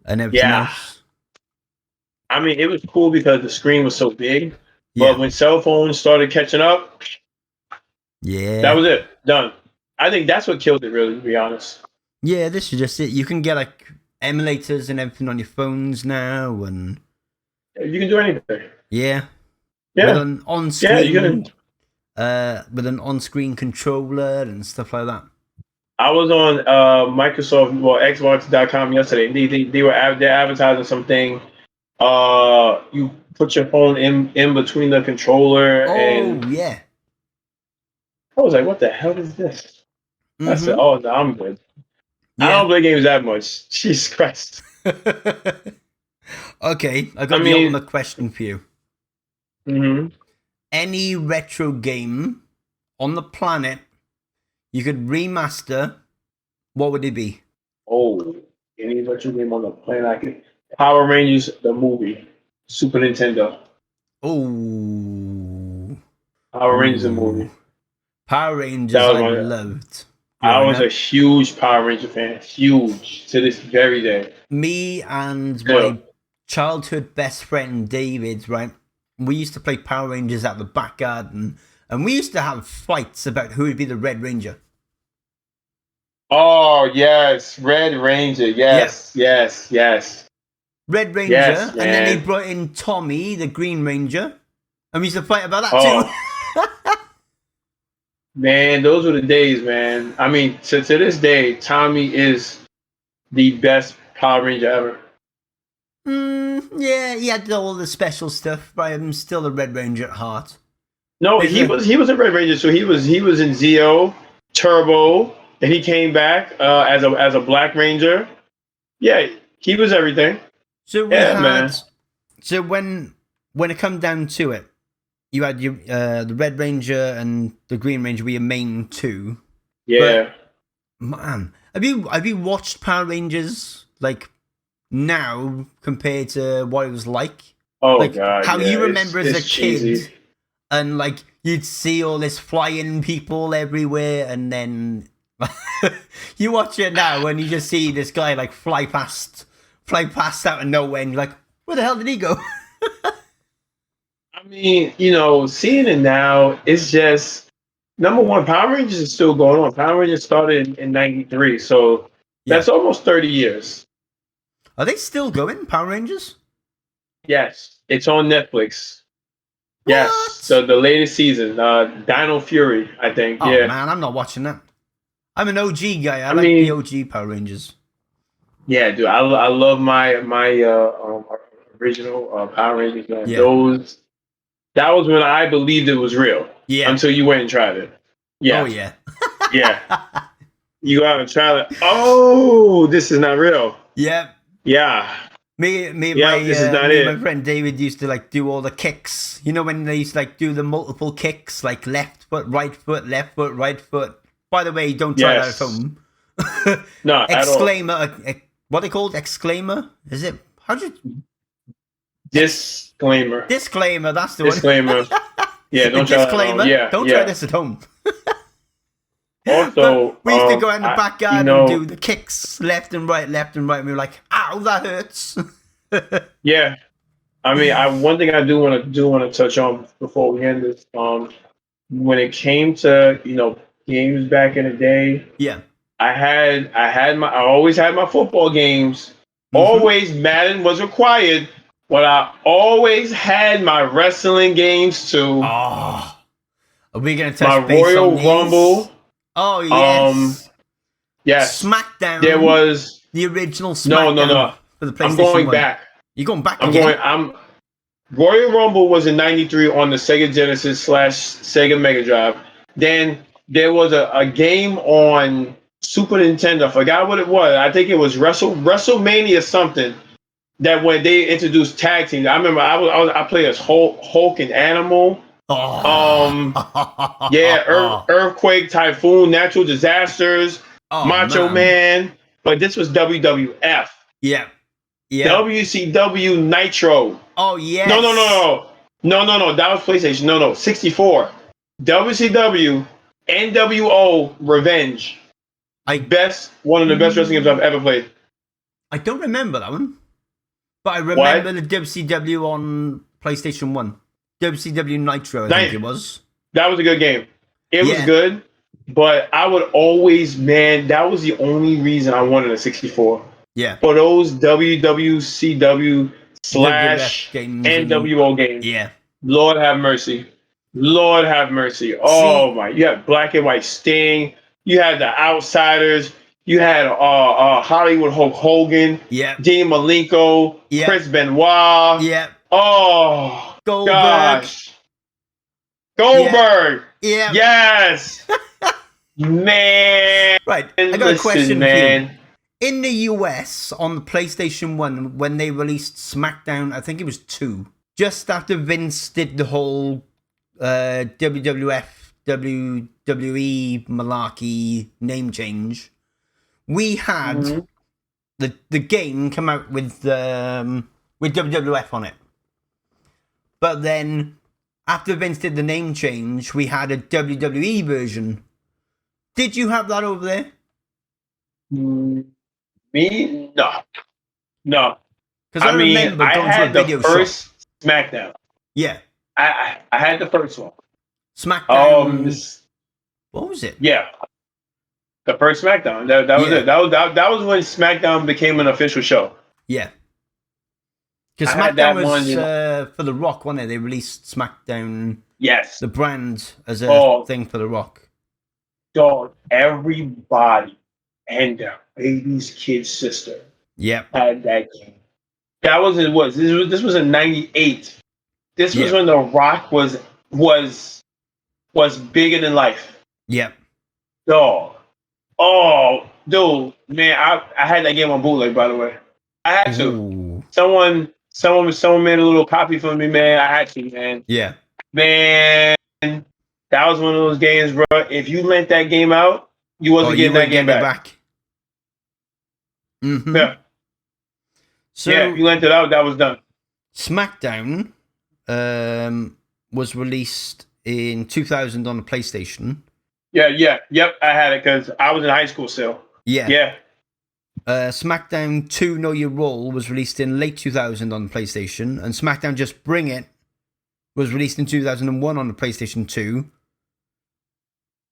everything else. I mean, it was cool because the screen was so big. Yeah. But when cell phones started catching up, that was it. Done. I think that's what killed it, really, to be honest. Yeah, this is just it. You can get like emulators and everything on your phones now, and you can do anything. Yeah. Yeah. With an on-screen, yeah, you can. With an on-screen controller and stuff like that. I was on Xbox.com yesterday. They're advertising something. You put your phone in between the controller and yeah. I was like, what the hell is this? Mm-hmm. I said, oh no, I'm good. Yeah. I don't play games that much. Jesus Christ. Okay, I got the ultimate question for you. Mm-hmm. Any retro game on the planet you could remaster, what would it be? Oh, any retro game on the planet I could. Power Rangers, the movie, Super Nintendo. Oh, Power Rangers, the movie. Power Rangers, I loved. I growing was a up. huge Power Ranger fan, huge to this very day. Me and Still. my childhood best friend David, right? We used to play Power Rangers at the back garden, and we used to have fights about who would be the Red Ranger. Oh yes, Red Ranger. Yeah, Yes, yes, yes, Red yes, Ranger, and then they man. brought in Tommy, the Green Ranger, and we used to fight about that too. Oh man, those were the days, man. I mean, to this day, Tommy is the best Power Ranger ever. Yeah, he had all the special stuff, but I'm still a Red Ranger at heart. No, There's he was a Red Ranger, so he was in Zeo, Turbo, and he came back as a Black Ranger. Yeah, he was everything. So we Yeah, had, man. so when it come down to it, you had your the Red Ranger and the Green Ranger were your main two. Yeah. But man, have you watched Power Rangers like now compared to what it was like? Oh Like God, how yeah. you remember as a It's cheesy. kid, and like you'd see all this flying people everywhere, and then you watch it now and you just see this guy like fly past out of nowhere, and you're like, where the hell did he go? I mean, seeing it now, it's just number one. Power Rangers is still going on. Power Rangers started in '93, so Yeah, that's almost 30 years. are they still going, Power Rangers? Yes, it's on Netflix. Yes, What? the latest season, Dino Fury, I think. Oh Yeah, man, I'm not watching that. I'm an OG guy. I I like the mean, OG Power Rangers. yeah, dude, I love my original Power Rangers. Man. Yeah, Those that was when I believed it was real. yeah. Until you went and tried it. Oh Yeah, yeah. yeah. You go out and try it. Oh, this is not real. Yeah. Yeah, yeah. This is not Me and my it. friend David used to like do all the kicks. You know when they used to like do the multiple kicks, like left foot, right foot, left foot, right foot. By the way, don't try that at Yes. home. No, at all. Exclaimer, what they called exclaimer? Is it? How do you Disclaimer. disclaimer? That's the one. Disclaimer. Yeah, A don't try that at home. disclaimer. Yeah, Don't try yeah. this at home. Also, But we used to go out in the back you garden and know, do the kicks left and right, left and right. And we were like, ow, that hurts. yeah. I mean, one thing I do want to touch on before we end this. When it came to games back in the day, Yeah. I always had my football games. Mm-hmm. Always Madden was required, but I always had my wrestling games too. Oh, are we going to My touch base Royal on these? Rumble. Oh, yes. Yes, SmackDown. there was the original no, SmackDown no, no. for the I'm PlayStation going 1. back. You're going back I'm again? going. I'm Royal Rumble was in '93 on the Sega Genesis / Sega Mega Drive. Then there was a game on Super Nintendo. I forgot what it was. I think it was WrestleMania something. That when they introduced tag teams, I remember I played as Hulk and Animal. Oh. Yeah, earthquake, typhoon, natural disasters, Oh, Macho Man. But this was WWF, Yeah. Yeah. WCW Nitro. Oh, yes. No. That was PlayStation. No. 64. WCW NWO Revenge. I One of the best wrestling games I've ever played. I don't remember that one. But I What? remember the WCW on PlayStation 1. WCW Nitro, I think it was. That was a good game. It was Yeah. good, but I would always, man, that was the only reason I wanted a 64. Yeah. For those WWCW / WWF games and- NWO games. Yeah. Lord have mercy. Lord have mercy. Oh my! You had Black and White Sting. You had the Outsiders. You had Hollywood Hulk Hogan. Yeah. Dean Malenko. Yeah. Chris Benoit. Yeah. Oh Goldberg. gosh. Goldberg. Yeah. Yes. Man. Right. I got a Listen, question man. here. In the US on the PlayStation 1, when they released SmackDown, I think it was 2, just after Vince did the whole WWF, WWE malarkey name change, we had the game come out with WWF on it. But then, after Vince did the name change, we had a WWE version Did you have that over there? Mm, Me? No. Because I I mean, remember I going to a had the video shop. first SmackDown. Yeah, I had the first one. SmackDown. S- What was it? yeah, the first SmackDown. That was Yeah, it. That was when SmackDown became an official show. yeah. Because I had SmackDown that was one. for The Rock, wasn't it? They released SmackDown, Yes. the brand, as a Oh, thing for The Rock. dog. Everybody and their baby's kid sister Yep, had that game. That was it. This was in '98. This was yep, when The Rock was bigger than life. yep. Dog. Oh, dude, man, I had that game on bootleg, by the way. I had to. Ooh, Someone made a little copy for me, man. I had to, man. yeah. Man, that was one of those games, bro. If you lent that game out, you Oh, wasn't you getting that weren't game getting it back. back. Mm-hmm. Yeah, yeah. If So you lent it out, that was done. SmackDown was released in 2000 on the PlayStation. Yep. I had it because I was in high school still. Yeah. Yeah. SmackDown 2 Know Your Role was released in late 2000 on the PlayStation, and SmackDown Just Bring It was released in 2001 on the PlayStation 2.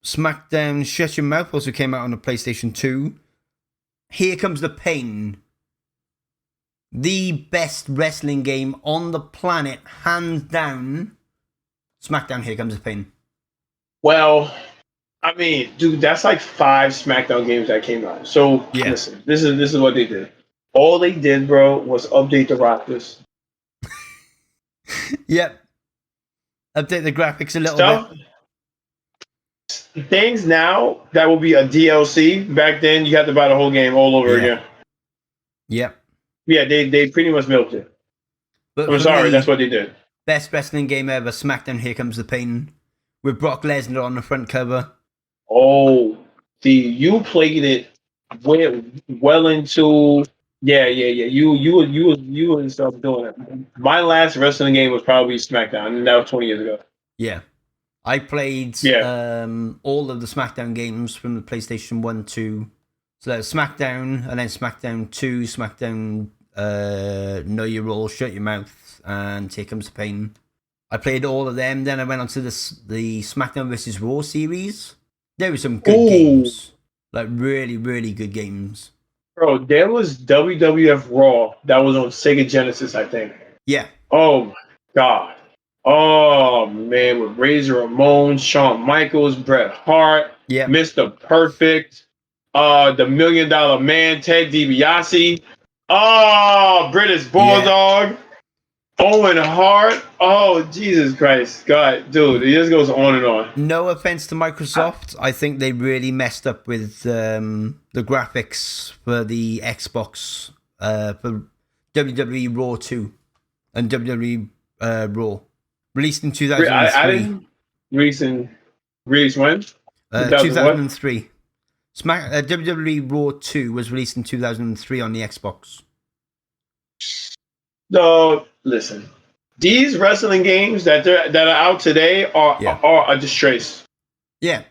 SmackDown Shut Your Mouth also came out on the PlayStation 2. Here Comes the Pain. The best wrestling game on the planet, hands down. SmackDown Here Comes the Pain. Well, I mean, dude, that's like 5 SmackDown games that came out. So Yeah. listen, this is what they did. All they did, bro, was update the rosters. Yep. Update the graphics a little Stuff. Things now that will be a DLC. Back then, you had to buy the whole game all over Yeah. again. Yep. Yeah, they pretty much milked it. But I'm for sorry, me, that's what they did. best wrestling game ever, SmackDown Here Comes the Pain. With Brock Lesnar on the front cover. Oh, see, you played it well into yeah. You was doing it. My last wrestling game was probably SmackDown, and that was 20 years ago. Yeah. I played Yeah. all of the SmackDown games from the PlayStation 1 to... So that was SmackDown, and then SmackDown 2, SmackDown Know Your Role, Shut Your Mouth, and Here Comes the Pain. I played all of them. Then I went on to the SmackDown vs. Raw series. There were some good games. Like, really, really good games. Bro, there was WWF Raw that was on Sega Genesis, I think. Yeah. Oh my god. Oh man, with Razor Ramon, Shawn Michaels, Bret Hart, Yeah. Mr. Perfect, the $1 Million Man, Ted DiBiase, British Bulldog, Owen Hart. Oh Jesus Christ, God, dude, it just goes on and on. No offense to Microsoft, I think they really messed up with the graphics for the Xbox for WWE Raw 2 and WWE Raw. Released in 2003. I didn't release when? 2003. WWE Raw 2 was released in 2003 on the Xbox. No, listen. These wrestling games that are out today are a disgrace. Yeah,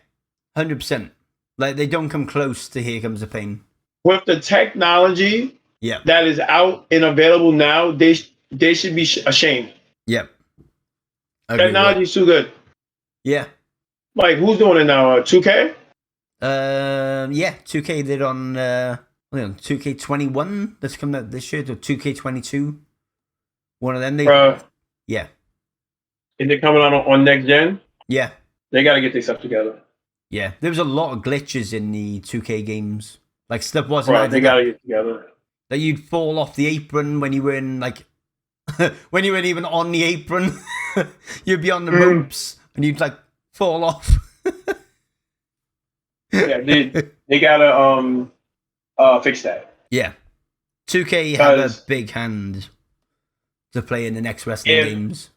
100%. Like, they don't come close to Here Comes the Pain. With the technology that is out and available now, they should be ashamed. Yep. Technology is too good. Yeah. Like, who's doing it now? 2K? Yeah, 2K did on 2K21 that's coming out this year, or 2K22. One of them. Yeah. Is it coming out on next gen? Yeah. They got to get their stuff together. Yeah. There was a lot of glitches in the 2K games. Like, stuff wasn't Bro, they got to get together. Like, you'd fall off the apron when you were in, like, when you weren't even on the apron. You'd be on the ropes and you'd, like, fall off. Yeah, they got to fix that. Yeah. 2K have a big hand to play in the next wrestling games.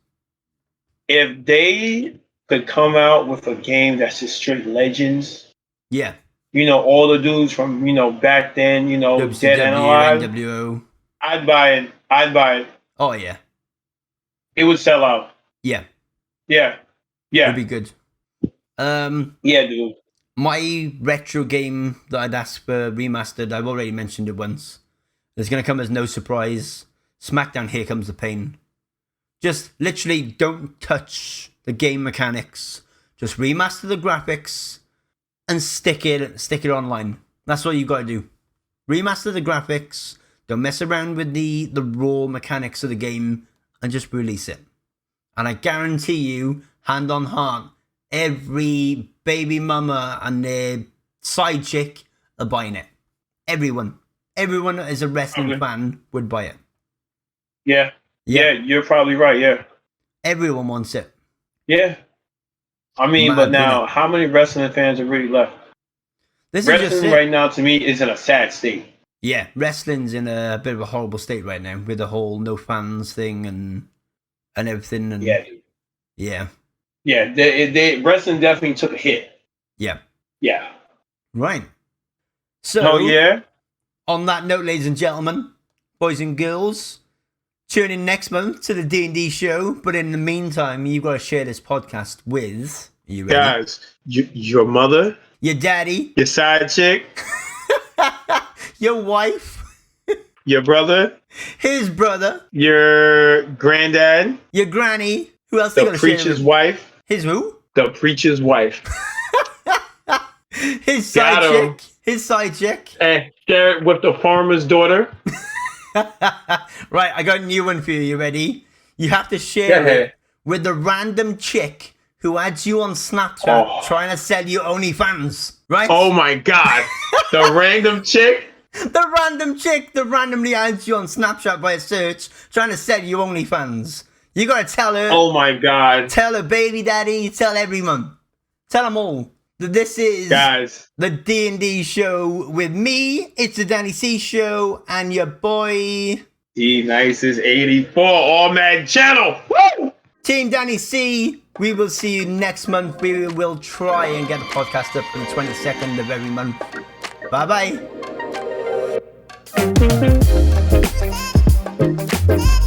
If they could come out with a game that's just straight legends. Yeah. You know, all the dudes from, back then, WCW, dead and alive. NWO. I'd buy it. Oh, yeah. It would sell out. Yeah. Yeah. It'd be good. Yeah, dude. My retro game that I'd ask for remastered, I've already mentioned it once. It's going to come as no surprise. SmackDown Here Comes the Pain. Just literally don't touch the game mechanics. Just remaster the graphics and stick it online. That's what you've got to do. Remaster the graphics. Don't mess around with the raw mechanics of the game and just release it. And I guarantee you, hand on heart, every baby mama and their side chick are buying it. Everyone that is a wrestling fan would buy it. Yeah, you're probably right. Yeah, everyone wants it. Yeah, I mean, Mad, but now, how many wrestling fans are really left? Wrestling right now, to me, is in a sad state. Yeah, wrestling's in a bit of a horrible state right now with the whole no fans thing and everything. And yeah. They wrestling definitely took a hit. Yeah. Right. So, yeah. On that note, ladies and gentlemen, boys and girls, tune in next month to the D&D show. But in the meantime, you've got to share this podcast with, you ready? Guys, your mother, your daddy, your side chick, your wife, your brother, his brother, your granddad, your granny. Who else? The preacher's wife. His who? The preacher's wife. His side chick. His side chick. And share it with the farmer's daughter. Right, I got a new one for you. You ready? You have to share it with the random chick who adds you on Snapchat trying to sell you OnlyFans. Right? Oh my God. The random chick? The random chick that randomly adds you on Snapchat by a search trying to sell you OnlyFans. You gotta tell her. Oh my God. Tell her baby daddy. Tell everyone. Tell them all. This is the D&D show with me. It's the Danny C show and your boy Dnicest 84 All Mad Channel. Woo! Team Danny C. We will see you next month. We will try and get the podcast up on the 22nd of every month. Bye bye.